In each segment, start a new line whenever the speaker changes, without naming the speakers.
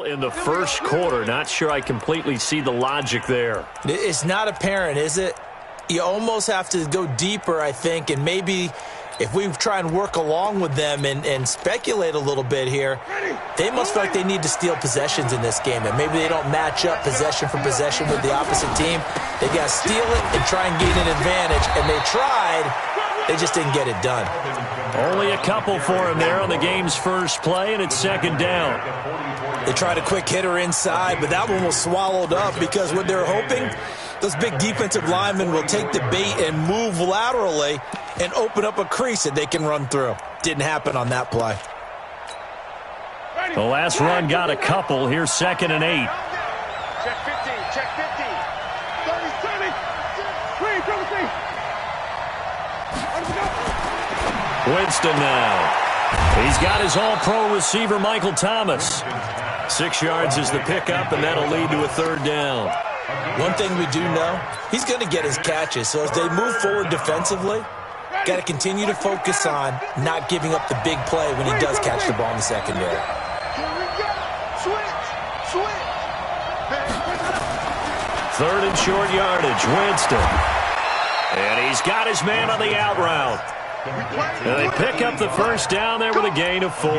in the first quarter. Not sure I completely see the logic there.
It's not apparent, is it? You almost have to go deeper, I think, and maybe if we try and work along with them and speculate a little bit here, they must feel like they need to steal possessions in this game, and maybe they don't match up possession for possession with the opposite team. They got to steal it and try and gain an advantage, and they tried. They just didn't get it done.
Only a couple for him there on the game's first play, and it's second down.
They tried a quick hitter inside, but that one was swallowed up because what they're hoping, those big defensive linemen will take the bait and move laterally and open up a crease that they can run through. Didn't happen on that play.
The last run got a couple. Here's 2nd and 8.
Check 15, check 50. 30, 30.
Winston now. He's got his all-pro receiver, Michael Thomas. 6 yards is the pickup, and that'll lead to a 3rd down.
One thing we do know, he's going to get his catches. So as they move forward defensively, got to continue to focus on not giving up the big play when he does catch the ball in the secondary.
Here we go. Switch.
3rd and short yardage, Winston. And he's got his man on the out route. And they pick up the 1st down there with a gain of 4.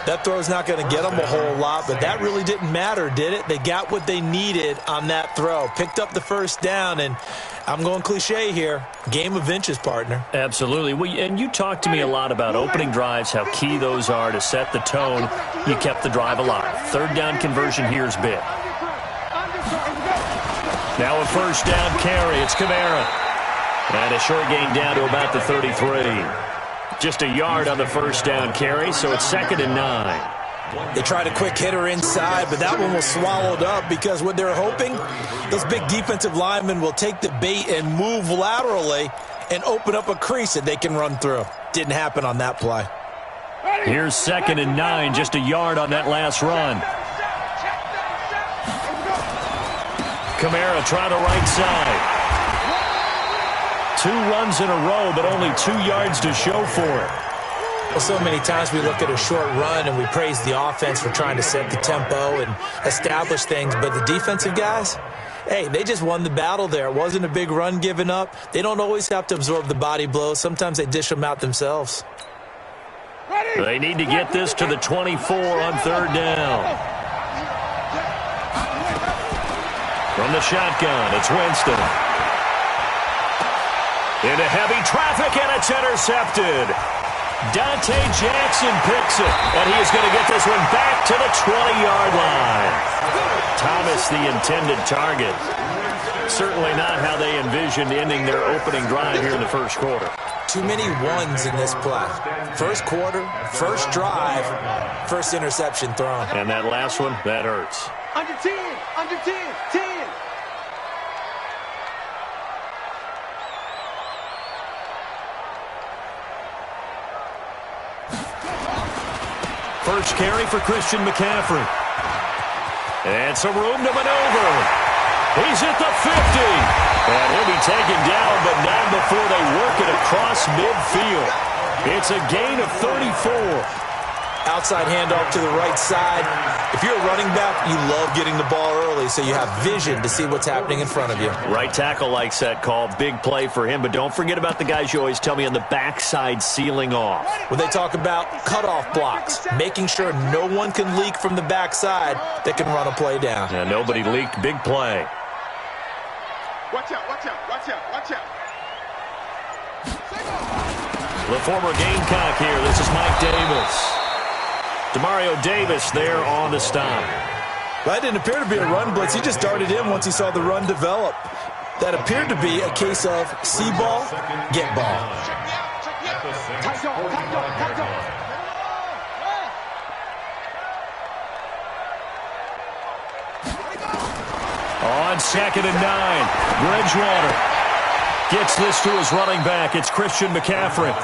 That throw's not going to get them a whole lot, but that really didn't matter, did it? They got what they needed on that throw. Picked up the 1st down, and I'm going cliche here. Game of inches, partner.
Absolutely. And you talked to me a lot about opening drives, how key those are to set the tone. You kept the drive alive. 3rd down conversion here is big. Now a 1st down carry. It's Kamara. And a short gain down to about the 33. Just a yard on the 1st down carry, so it's 2nd and 9.
They tried a quick hitter inside, but that one was swallowed up because what they're hoping, those big defensive linemen will take the bait and move laterally and open up a crease that they can run through. Didn't happen on that play.
Here's 2nd and 9, just a yard on that last run. Kamara trying to right side. 2 runs in a row, but only 2 yards to show for it.
Well, so many times we look at a short run and we praise the offense for trying to set the tempo and establish things, but the defensive guys, hey, they just won the battle there. It wasn't a big run given up. They don't always have to absorb the body blows. Sometimes they dish them out themselves.
They need to get this to the 24 on 3rd down. From the shotgun, it's Winston. Into heavy traffic, and it's intercepted. Dante Jackson picks it, and he is going to get this one back to the 20-yard line. Thomas, the intended target. Certainly not how they envisioned ending their opening drive here in the first quarter.
Too many ones in this play. First quarter, first drive, first interception thrown.
And that last one, that hurts.
Under 10, 10.
First carry for Christian McCaffrey. And some room to maneuver. He's at the 50. And he'll be taken down, but not before they work it across midfield. It's a gain of 34.
Outside handoff to the right side. If you're a running back, you love getting the ball early so you have vision to see what's happening in front of you.
Right tackle likes that call. Big play for him, but don't forget about the guys you always tell me on the backside sealing off.
When they talk about cutoff blocks, making sure no one can leak from the backside that can run a play down.
Yeah, nobody leaked. Big play.
Watch out.
The former Gamecock here. This is Mike Davis. Demario Davis there on the stop.
That didn't appear to be a run blitz. He just darted in once he saw the run develop. That appeared to be a case of see ball, get ball.
On 2nd and 9, Bridgewater gets this to his running back. It's Christian McCaffrey.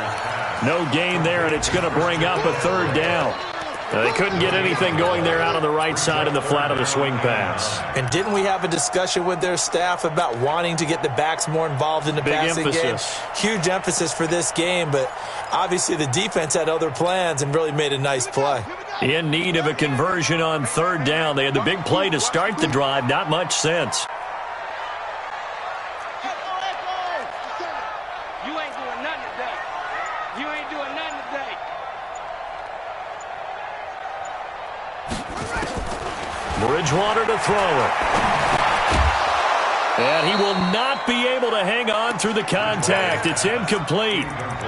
No gain there, and it's going to bring up a 3rd down. They couldn't get anything going there out on the right side in the flat of the swing pass.
And didn't we have a discussion with their staff about wanting to get the backs more involved in the passing game? Huge emphasis for this game, but obviously the defense had other plans and really made a nice play.
In need of a conversion on third down. They had the big play to start the drive. Not much sense.
You ain't doing nothing today. You ain't doing nothing today.
Bridgewater to throw it. And he will not be able to hang on through the contact. It's incomplete.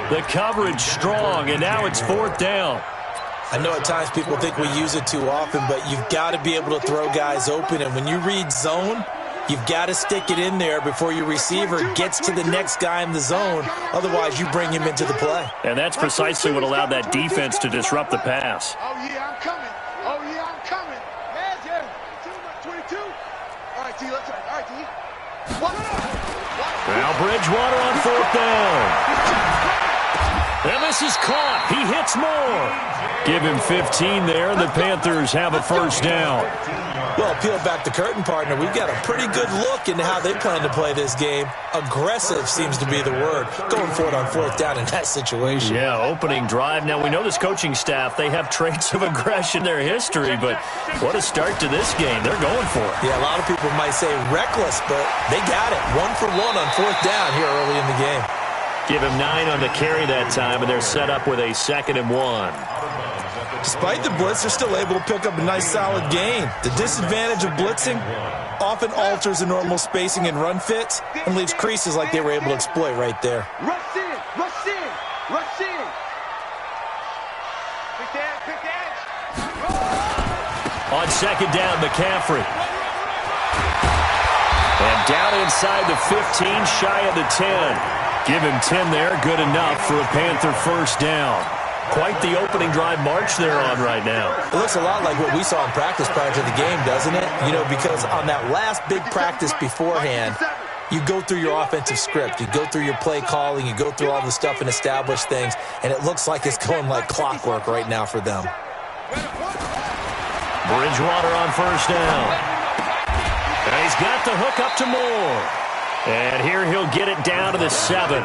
The coverage strong, and now it's fourth down.
I know at times people think we use it too often, but you've got to be able to throw guys open. And when you read zone, you've got to stick it in there before your receiver gets to the next guy in the zone. Otherwise, you bring him into the play.
And that's precisely what allowed that defense to disrupt the pass.
Oh, yeah, I'm coming. Oh, yeah, I'm coming. Yeah, 22. All right, T, let's try. All right, T.
Now Bridgewater on fourth down. And this is caught. He hits more. Give him 15 there, and the Panthers have a first down.
Well, peel back the curtain, partner. We've got a pretty good look into how they plan to play this game. Aggressive seems to be the word. Going for it on fourth down in that situation.
Yeah, opening drive. Now, we know this coaching staff, they have traits of aggression in their history, but what a start to this game. They're going for it.
Yeah, a lot of people might say reckless, but they got it. 1 for 1 on fourth down here early in the game.
Give him 9 on the carry that time, and they're set up with a 2nd and 1.
Despite the blitz, they're still able to pick up a nice, solid gain. The disadvantage of blitzing often alters the normal spacing and run fits and leaves creases like they were able to exploit right there.
Rush in, rush in, rush in. Pick the edge.
On 2nd down, McCaffrey. And down inside the 15, shy of the 10. Give him 10 there, good enough for a Panther first down. Quite the opening drive march they're on right now.
It looks a lot like what we saw in practice prior to the game, doesn't it? You know, because on that last big practice beforehand, you go through your offensive script. You go through your play calling. You go through all the stuff and establish things, and it looks like it's going like clockwork right now for them.
Bridgewater on first down. And he's got the hook up to Moore. And here he'll get it down to the 7.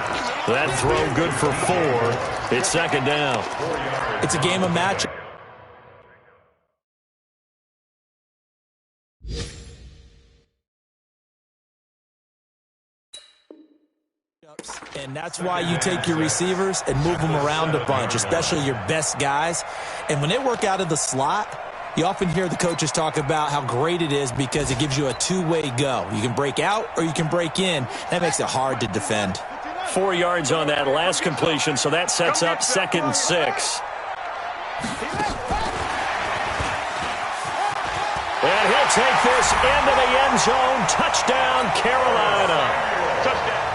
That throw good for 4. It's 2nd down.
It's a game of match. And that's why you take your receivers and move them around a bunch, especially your best guys. And when they work out of the slot, you often hear the coaches talk about how great it is because it gives you a two-way go. You can break out or you can break in. That makes it hard to defend.
4 yards on that last completion, so that sets up 2nd and 6. And he'll take this into the end zone. Touchdown, Carolina.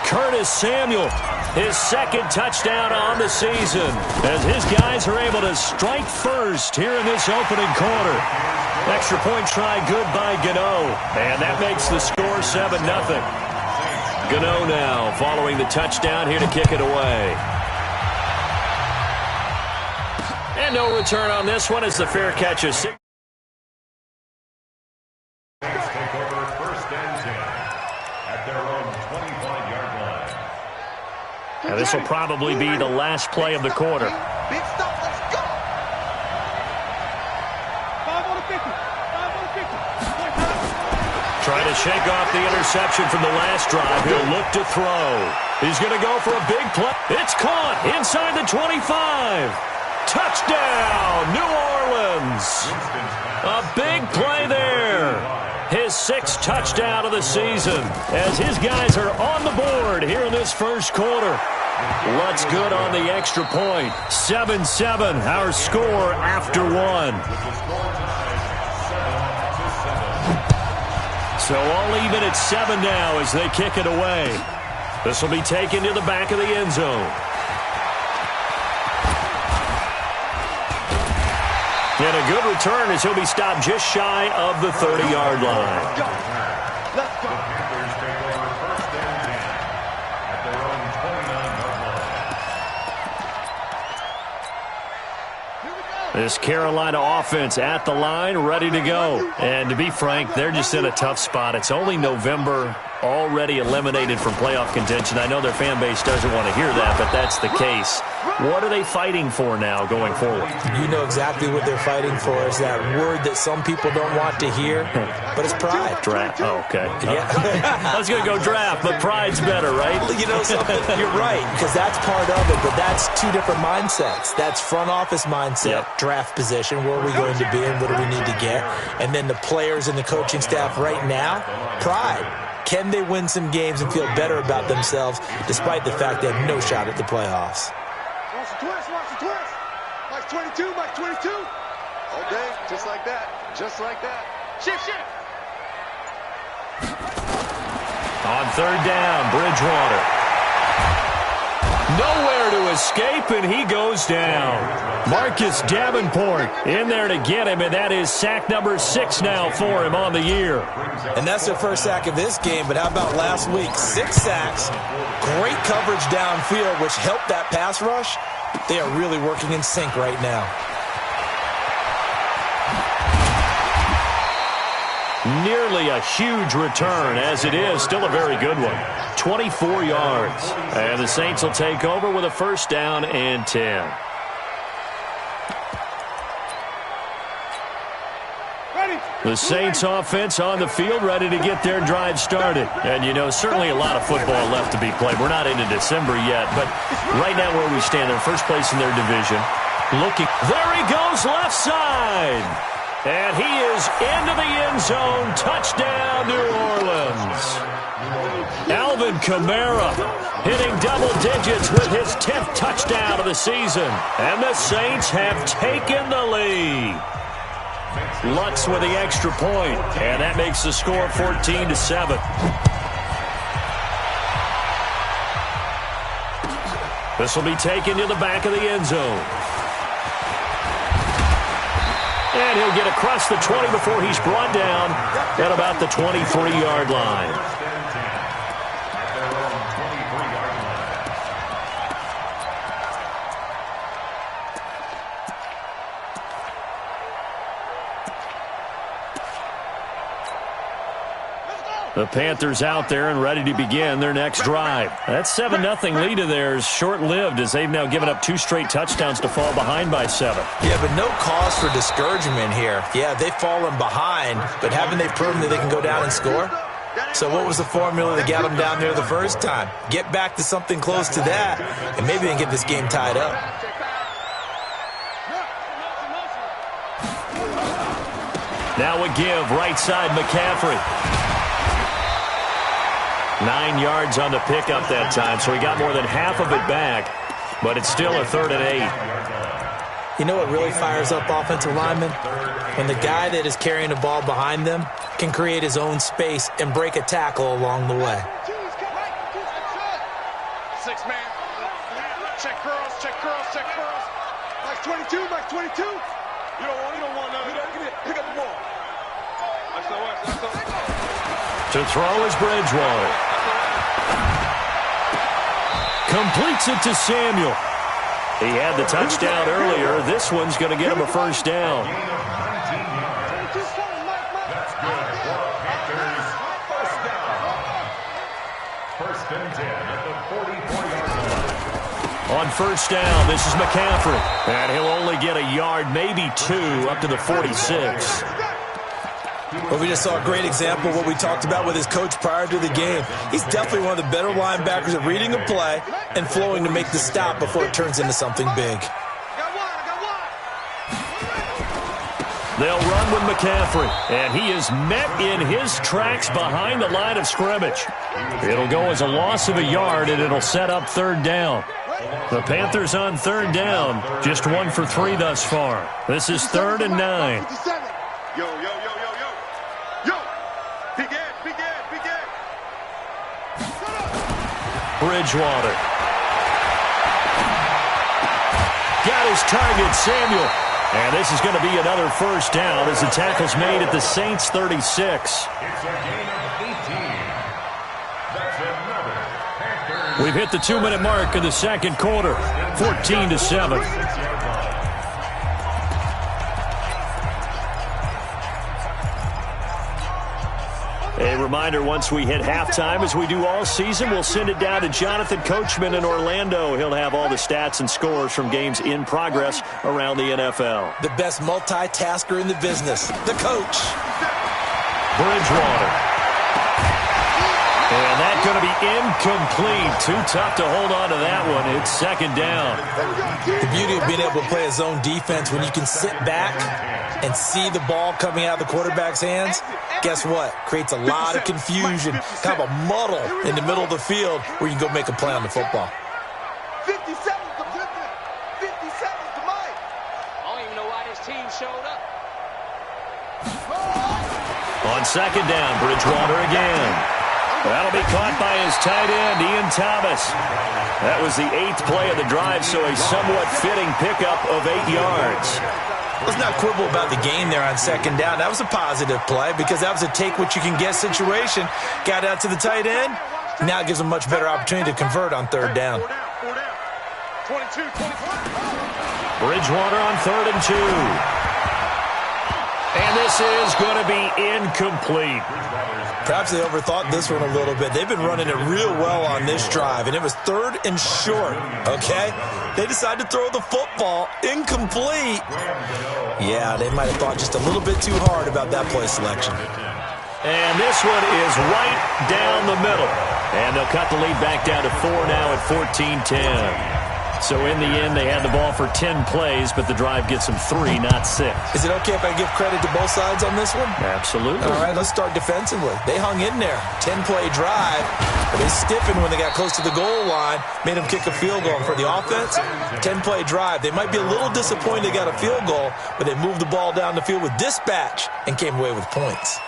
Curtis Samuel, his 2nd touchdown on the season, as his guys are able to strike first here in this opening quarter. Extra point try good by Gano, and that makes the score 7-0. Gano now following the touchdown here to kick it away. And no return on this one as the fair catch is 6. Now this will probably be the last play of the quarter.
Big stop, let's go. 5 on the 50. 5 on the 50.
Trying to shake off the interception from the last drive. He'll look to throw. He's going to go for a big play. It's caught inside the 25. Touchdown, New Orleans. A big play there. His 6th touchdown of the season as his guys are on the board here in this first quarter. What's good on the extra point? 7-7, our score after 1. So all even at 7 now as they kick it away. This will be taken to the back of the end zone. And a good return as he'll be stopped just shy of the 30-yard line.
Let's go. Here we go.
This Carolina offense at the line, ready to go. And to be frank, they're just in a tough spot. It's only November, already eliminated from playoff contention. I know their fan base doesn't want to hear that, but that's the case. What are they fighting for now going forward?
You know exactly what they're fighting for. Is that word that some people don't want to hear, but it's pride.
Draft. Oh, okay.
Yeah.
I was going to go draft, but pride's better, right?
You know something? You're right, because that's part of it, but that's two different mindsets. That's front office mindset, draft position, where are we going to be and what do we need to get? And then the players and the coaching staff right now, pride. Can they win some games and feel better about themselves despite the fact they have no shot at the playoffs?
Watch the twist. Mike 22, Mike 22. Okay, just like that. Just like that. Shift.
On third down, Bridgewater. Nowhere to escape, and he goes down. Marcus Davenport in there to get him, and that is sack number 6 now for him on the year.
And that's their first sack of this game, but how about last week? 6 sacks, great coverage downfield, which helped that pass rush. They are really working in sync right now.
Nearly a huge return, as it is still a very good one. 24 yards. And the Saints will take over with a first down and 10. The Saints offense on the field, ready to get their drive started. And, you know, certainly a lot of football left to be played. We're not into December yet, but right now where we stand, they're first place in their division. Looking, there he goes, left side. And he is into the end zone. Touchdown, New Orleans. Alvin Kamara hitting double digits with his 10th touchdown of the season. And the Saints have taken the lead. Lutz with the extra point, and that makes the score 14-7. This will be taken to the back of the end zone. And he'll get across the 20 before he's brought down at about the 23-yard line. The Panthers out there and ready to begin their next drive. That 7-0 lead of theirs short-lived as they've now given up 2 straight touchdowns to fall behind by 7.
Yeah, but no cause for discouragement here. Yeah, they've fallen behind, but haven't they proven that they can go down and score? So what was the formula that got them down there the first time? Get back to something close to that, and maybe they can get this game tied up.
Now a give, right side, McCaffrey. 9 yards on the pickup that time, so he got more than half of it back, but it's still a 3rd and 8.
You know what really fires up offensive linemen? When the guy that is carrying the ball behind them can create his own space and break a tackle along the way.
6-man. Check curls. Mike 22, Mike 22. You don't want none. Pick up the ball.
To throw is Bridgewater. Completes it to Samuel. He had the touchdown earlier. This one's going to get him a first down.
First and 10 at the 44-yard line.
On first down, this is McCaffrey. And he'll only get a yard, maybe 2, up to the 46.
Well, we just saw a great example of what we talked about with his coach prior to the game. He's definitely one of the better linebackers at reading a play and flowing to make the stop before it turns into something big.
They'll run with McCaffrey, and he is met in his tracks behind the line of scrimmage. It'll go as a loss of a yard, and it'll set up 3rd down. The Panthers on 3rd down, just 1 for 3 thus far. This is 3rd and 9.
Yo. Begin.
Bridgewater. Got his target, Samuel. And this is going to be another first down as the tackle's made at the Saints' 36.
It's a gain of 18. That's another Panthers.
We've hit the 2-minute mark in the second quarter, 14-7. A reminder, once we hit halftime, as we do all season, we'll send it down to Jonathan Coachman in Orlando. He'll have all the stats and scores from games in progress around the NFL.
The best multitasker in the business, the coach.
Bridgewater. And that's going to be incomplete. Too tough to hold on to that one. It's second down.
The beauty of being able to play a zone defense when you can sit back and see the ball coming out of the quarterback's hands, guess what? Creates a lot of confusion, kind of a muddle in the middle of the field where you can go make a play on the football.
57 to Mike.
I don't even know why this team showed up.
On second down, Bridgewater again. That'll be caught by his tight end, Ian Thomas. That was the 8th play of the drive, so a somewhat fitting pickup of 8 yards.
Let's not quibble about the gain there on second down. That was a positive play because that was a take-what-you-can-get situation. Got out to the tight end. Now it gives them a much better opportunity to convert on third down.
22, 24.
Bridgewater on 3rd and 2. And this is going to be incomplete.
Perhaps they overthought this one a little bit. They've been running it real well on this drive, and it was 3rd and short, okay? They decided to throw the football incomplete. Yeah, they might have thought just a little bit too hard about that play selection.
And this one is right down the middle. And they'll cut the lead back down to 4 now at 14-10. So in the end, they had the ball for 10 plays, but the drive gets them 3, not 6.
Is it okay if I give credit to both sides on this one?
Absolutely.
All right, let's start defensively. They hung in there. 10-play drive, but they stiffened when they got close to the goal line, made them kick a field goal. For the offense, 10-play drive. They might be a little disappointed they got a field goal, but they moved the ball down the field with dispatch and came away with points.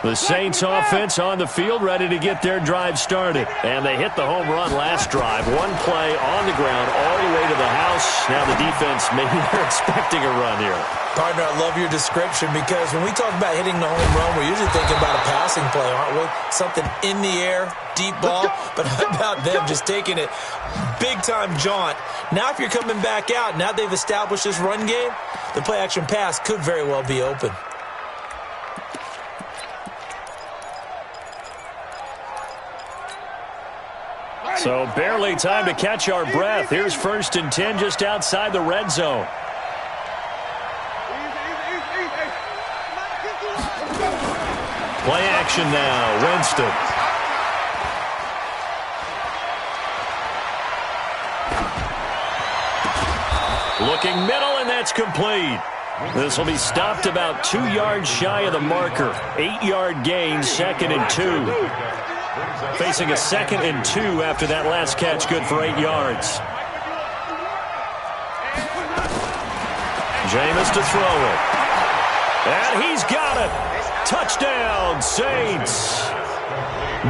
The Saints offense on the field, ready to get their drive started. And they hit the home run last drive. One play on the ground all the way to the house. Now the defense, maybe they're expecting a run here.
Partner, I love your description because when we talk about hitting the home run, we're usually thinking about a passing play, aren't we? Something in the air, deep ball. But how about them just taking it big-time jaunt? Now if you're coming back out, now they've established this run game, the play-action pass could very well be open.
So barely time to catch our breath. Here's 1st and 10 just outside the red zone. Play action now. Winston. Looking middle, and that's complete. This will be stopped about 2 yards shy of the marker. 8-yard gain, 2nd and 2. Facing a 2nd and 2 after that last catch, good for 8 yards. Jameis to throw it. And he's got it. Touchdown, Saints.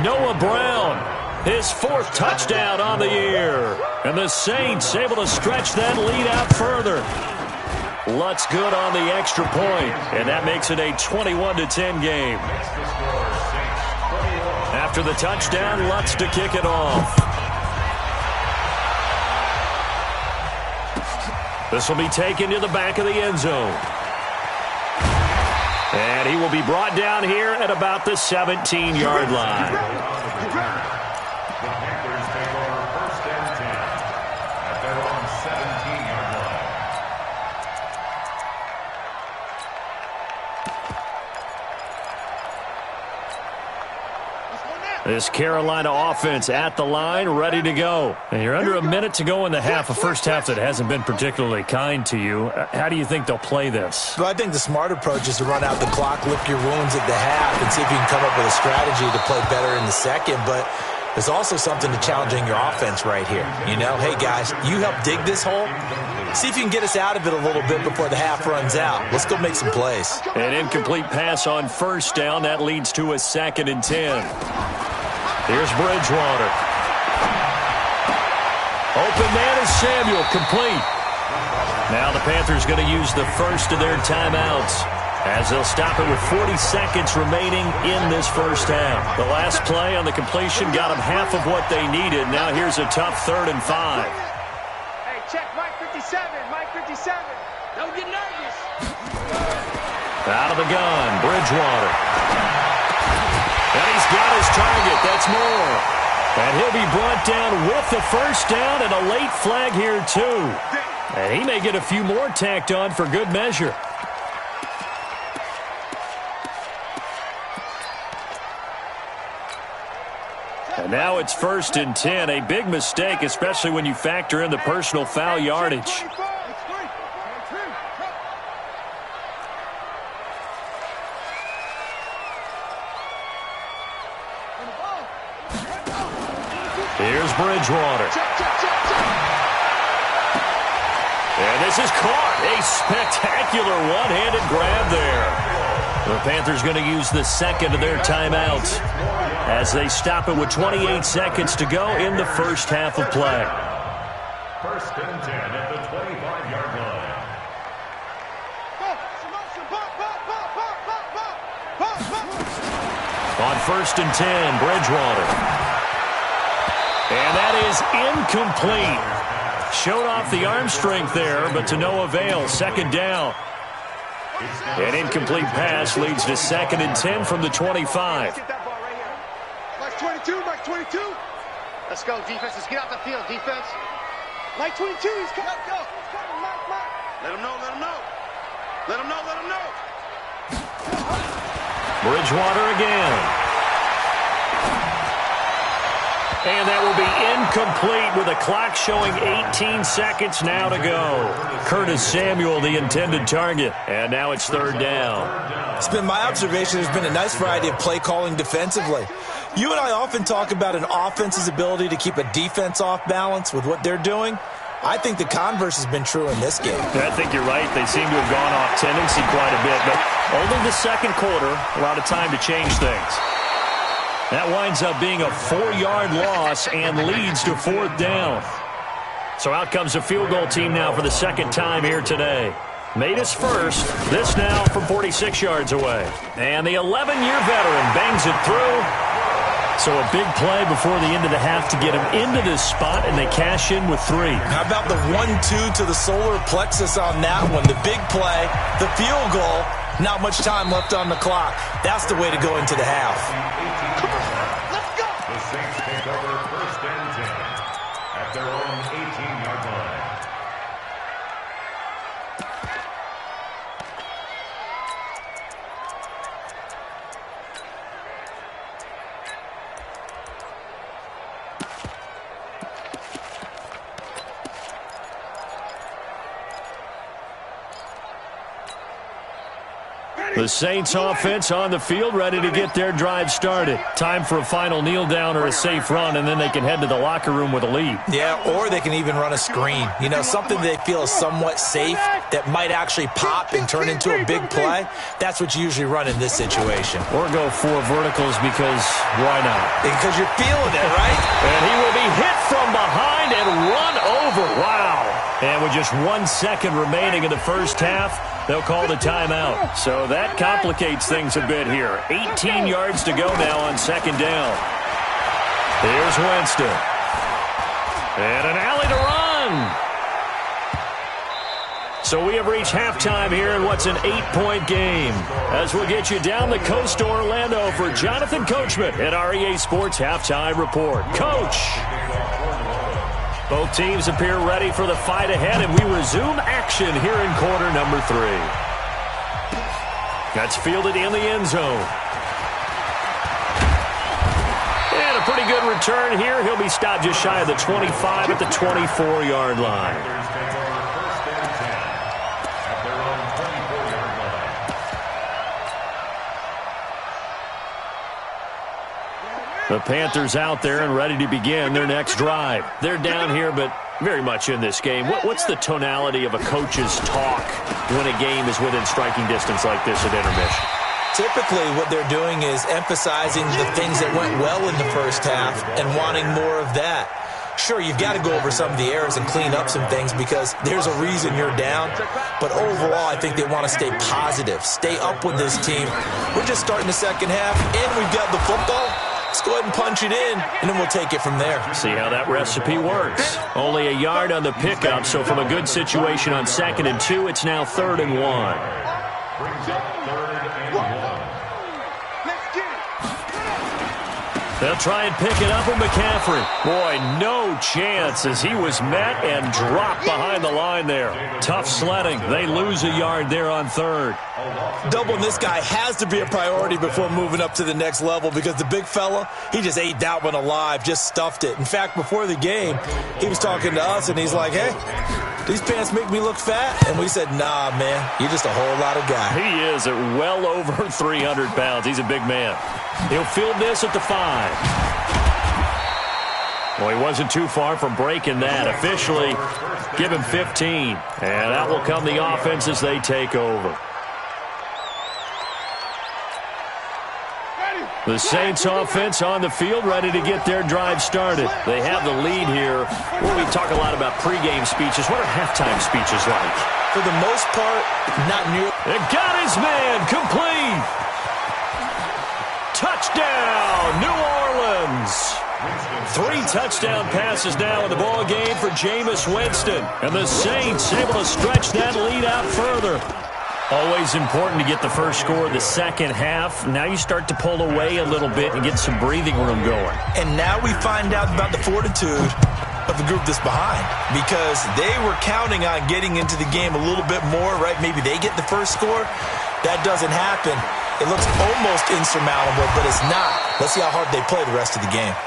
Noah Brown, his 4th touchdown on the year. And the Saints able to stretch that lead out further. Lutz good on the extra point, and that makes it a 21-10 game. After the touchdown, Lutz to kick it off. This will be taken to the back of the end zone. And he will be brought down here at about the 17-yard line.
The Panthers take over 1st and 10 at their own 17-yard line.
This Carolina offense at the line, ready to go. And you're under a minute to go in the half, a first half that hasn't been particularly kind to you. How do you think they'll play this?
Well, I think the smart approach is to run out the clock, lick your wounds at the half, and see if you can come up with a strategy to play better in the second. But there's also something to challenging your offense right here. You know, hey, guys, you help dig this hole. See if you can get us out of it a little bit before the half runs out. Let's go make some plays.
An incomplete pass on 1st down. That leads to a 2nd and 10. Here's Bridgewater. Open man is Samuel, complete. Now the Panthers going to use the first of their timeouts. as they'll stop it with 40 seconds remaining in this first half. The last play on the completion got them half of what they needed. Now here's a tough 3rd and 5.
Hey, check Mike 57. Mike 57. Don't get nervous.
Out of the gun, Bridgewater. And he's got his target. That's more. And he'll be brought down with the first down and a late flag here, too. And he may get a few more tacked on for good measure. And now it's 1st and 10. A big mistake, especially when you factor in the personal foul yardage. Here's Bridgewater. And this is caught. A spectacular one-handed grab there. The Panthers going to use the second of their timeouts as they stop it with 28 seconds to go in the first half of play.
1st and 10 at the 25-yard line.
On 1st and 10, Bridgewater. And that is incomplete. Showed off the arm strength there, but to no avail. 2nd down. An incomplete pass leads to 2nd and 10 from the 25.
Mike 22, Mike 22.
Let's go, defense. Let's get out the field, defense.
Mike 22, he's coming. Go. Mike.
Let him know, let him know. Let him know, let him know.
Bridgewater again. And that will be incomplete with a clock showing 18 seconds now to go. Curtis Samuel, the intended target. And now it's 3rd down.
It's been my observation there's been a nice variety of play calling defensively. You and I often talk about an offense's ability to keep a defense off balance with what they're doing. I think the converse has been true in this game.
I think you're right. They seem to have gone off tendency quite a bit, but only the 2nd quarter, a lot of time to change things. That winds up being a 4-yard loss and leads to 4th down. So out comes a field goal team now for the 2nd time here today. Made his first. This now from 46 yards away. And the 11-year veteran bangs it through. So a big play before the end of the half to get him into this spot, and they cash in with 3.
How about the 1-2 to the solar plexus on that one? The big play, the field goal, not much time left on the clock. That's the way to go into the half.
Let's go.
The Saints take over 1st and 10 at their own 18-yard line.
The Saints offense on the field, ready to get their drive started. Time for a final kneel down or a safe run, and then they can head to the locker room with a lead.
Yeah, or they can even run a screen. You know, something they feel is somewhat safe that might actually pop and turn into a big play. That's what you usually run in this situation.
Or go 4 verticals because why not?
Because you're feeling it, right?
And he will be hit from behind and run over. Wow. And with just 1 second remaining in the first half, they'll call the timeout. So that complicates things a bit here. 18 yards to go now on 2nd down. Here's Winston. And an alley to run. So we have reached halftime here in what's an 8-point game. As we'll get you down the coast to Orlando for Jonathan Coachman at our EA Sports Halftime Report. Coach. Both teams appear ready for the fight ahead, and we resume action here in quarter number 3. That's fielded in the end zone. And a pretty good return here. He'll be stopped just shy of the 25 at the 24-yard line. The Panthers out there and ready to begin their next drive. They're down here, but very much in this game. What's the tonality of a coach's talk when a game is within striking distance like this at intermission?
Typically, what they're doing is emphasizing the things that went well in the first half and wanting more of that. Sure, you've got to go over some of the errors and clean up some things because there's a reason you're down. But overall, I think they want to stay positive, stay up with this team. We're just starting the second half, and we've got the football. Let's go ahead and punch it in, and then we'll take it from there.
See how that recipe works. Only a yard on the pickup, so from a good situation on 2nd and 2, it's now 3rd and 1.
Brings up 3rd and 1.
They'll try and pick it up with McCaffrey. Boy, no chance as he was met and dropped behind the line there. Tough sledding. They lose a yard there on 3rd.
Doubling this guy has to be a priority before moving up to the next level because the big fella, he just ate that one alive, just stuffed it. In fact, before the game, he was talking to us, and he's like, hey, these pants make me look fat? And we said, nah, man, you're just a whole lot of guy.
He is at well over 300 pounds. He's a big man. He'll field this at the 5. Well, he wasn't too far from breaking that. Officially, give him 15. And that will come the offense as they take over. The Saints offense on the field, ready to get their drive started. They have the lead here. Well, we talk a lot about pregame speeches. What are halftime speeches like?
For the most part, not near.
It got his man complete. Touchdown, New Orleans. 3 touchdown passes now in the ball game for Jameis Winston. And the Saints able to stretch that lead out further. Always important to get the first score of the second half. Now you start to pull away a little bit and get some breathing room going.
And now we find out about the fortitude of the group that's behind because they were counting on getting into the game a little bit more, right? Maybe they get the first score. That doesn't happen. It looks almost insurmountable, but it's not. Let's see how hard they play the rest of the game.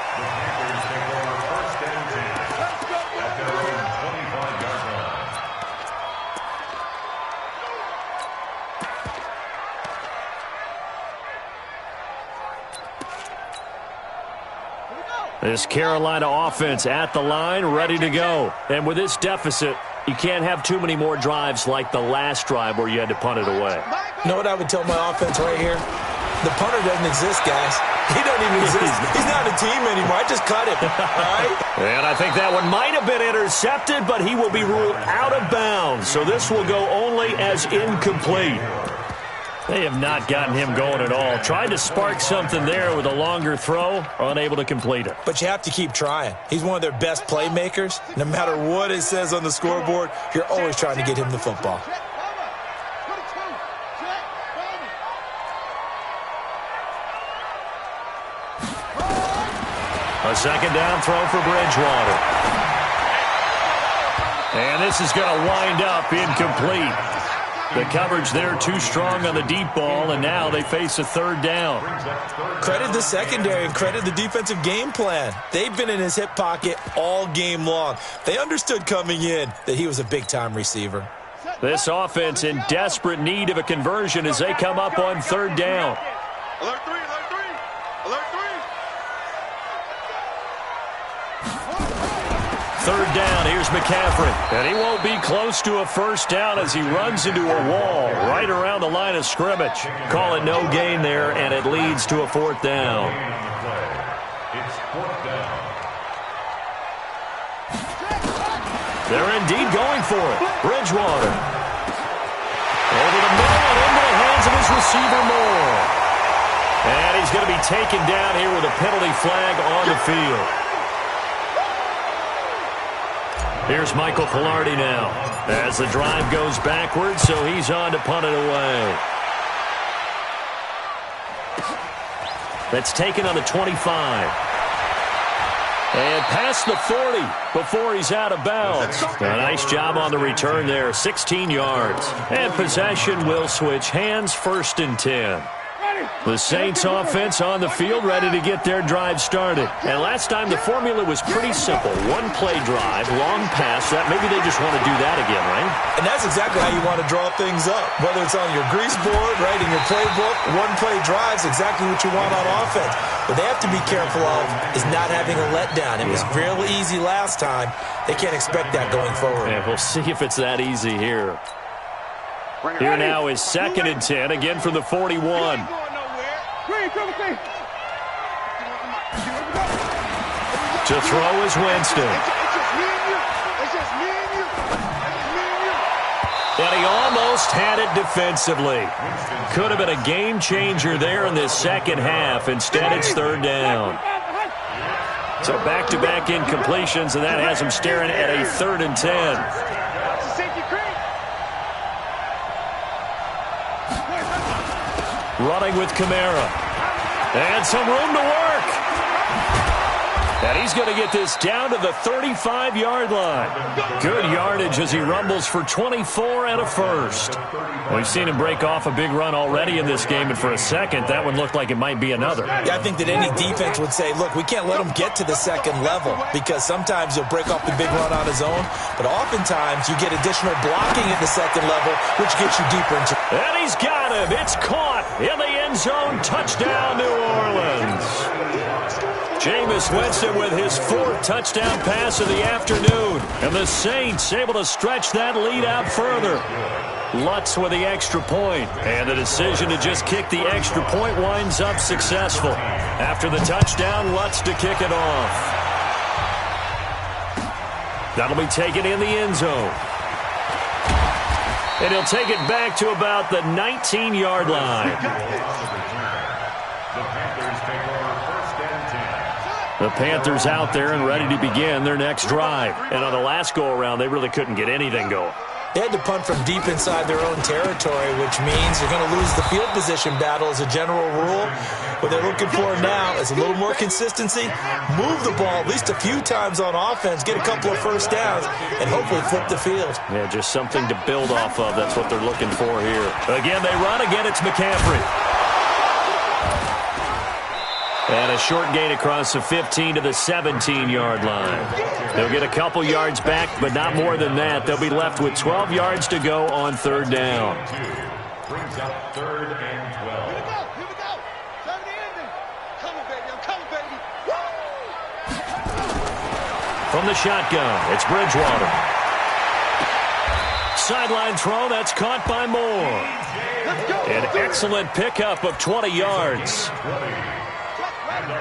This Carolina offense at the line, ready to go. And with this deficit, you can't have too many more drives like the last drive where you had to punt it away.
You know what I would tell my offense right here? The punter doesn't exist, guys. He doesn't even exist. He's not a team anymore. I just cut him, all right?
And I think that one might have been intercepted, but he will be ruled out of bounds. So this will go only as incomplete. They have not gotten him going at all. Tried to spark something there with a longer throw, unable to complete it.
But you have to keep trying. He's one of their best playmakers. No matter what it says on the scoreboard, you're always trying to get him the football.
A second down throw for Bridgewater. And this is going to wind up incomplete. The coverage there too strong on the deep ball, and now they face a 3rd down.
Credit the secondary and credit the defensive game plan. They've been in his hip pocket all game long. They understood coming in that he was a big-time receiver.
This offense in desperate need of a conversion as they come up on 3rd down.
Alert 3, alert 3, alert 3.
3rd down, here's McCaffrey. And he won't be close to a first down as he runs into a wall right around the line of scrimmage. Call it no gain there, and it leads to a 4th down.
It's 4th down.
They're indeed going for it. Bridgewater. Over the middle and into the hands of his receiver Moore. And he's going to be taken down here with a penalty flag on the field. Here's Michael Pilardi now as the drive goes backwards, so he's on to punt it away. That's taken on the 25. And past the 40 before he's out of bounds. A nice job on the return there, 16 yards. And possession will switch hands, 1st and 10. The Saints offense on the field ready to get their drive started. And last time the formula was pretty simple. 1-play drive, long pass. That maybe they just want to do that again, right?
And that's exactly how you want to draw things up. Whether it's on your grease board, right, in your playbook, 1-play drive's exactly what you want on offense. What they have to be careful of is not having a letdown. It was real easy last time. They can't expect that going forward.
Yeah, we'll see if it's that easy here. Here now is 2nd and 10, again from the 41. To throw is Winston.
It's just me and you. It's just me and you. It's me and you.
And he almost had it defensively. Could have been a game changer there in this second half. Instead, it's third down. So back-to-back incompletions, and that has him staring at a 3rd and 10. Running with Kamara. And some room to work. And he's going to get this down to the 35-yard line. Good yardage as he rumbles for 24 and a first. We've seen him break off a big run already in this game, and for a second, that one looked like it might be another.
Yeah, I think that any defense would say, look, we can't let him get to the second level, because sometimes he'll break off the big run on his own, but oftentimes you get additional blocking at the second level, which gets you deeper into.
And he's got him. It's caught in the end zone. Touchdown, New Orleans. Jameis Winston with his 4th touchdown pass of the afternoon. And the Saints able to stretch that lead out further. Lutz with the extra point. And the decision to just kick the extra point winds up successful. After the touchdown, Lutz to kick it off. That'll be taken in the end zone. And he'll take it back to about the 19-yard line. The Panthers out there and ready to begin their next drive. And on the last go-around, they really couldn't get anything going.
They had to punt from deep inside their own territory, which means you're going to lose the field position battle as a general rule. What they're looking for now is a little more consistency, move the ball at least a few times on offense, get a couple of first downs, and hopefully flip the field.
Yeah, just something to build off of. That's what they're looking for here. Again, they run. Again, it's McCaffrey. And a short gain across the 15 to the 17-yard line. They'll get a couple yards back, but not more than that. They'll be left with 12 yards to go on 3rd down.
Brings up 3rd and 12.
Here we go. Here we go. Turn the ending. Come on, baby. I'm coming, baby. Woo!
From the shotgun, it's Bridgewater. Sideline throw, that's caught by Moore. An excellent pickup of 20 yards.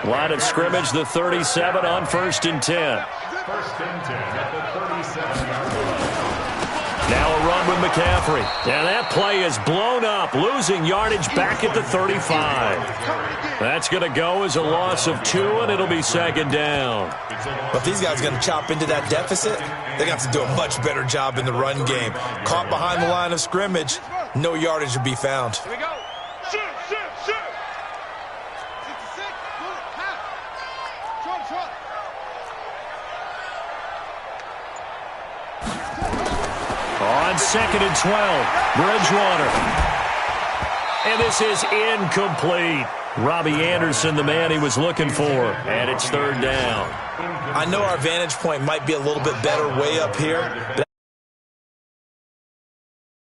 Line of scrimmage, the 37 on 1st and 10.
1st and 10 at the 37-yard line.
Now a run with McCaffrey. And that play is blown up, losing yardage back at the 35. That's going to go as a loss of 2, and it'll be 2nd down.
But these guys are going to chop into that deficit. They're going to have to do a much better job in the run game. Caught behind the line of scrimmage, no yardage to be found.
Here we go. Shoot, shoot, shoot. 66. Good. Half. Short.
On 2nd and 12, Bridgewater. And this is incomplete. Robbie Anderson, the man he was looking for. And it's 3rd down.
I know our vantage point might be a little bit better way up here, but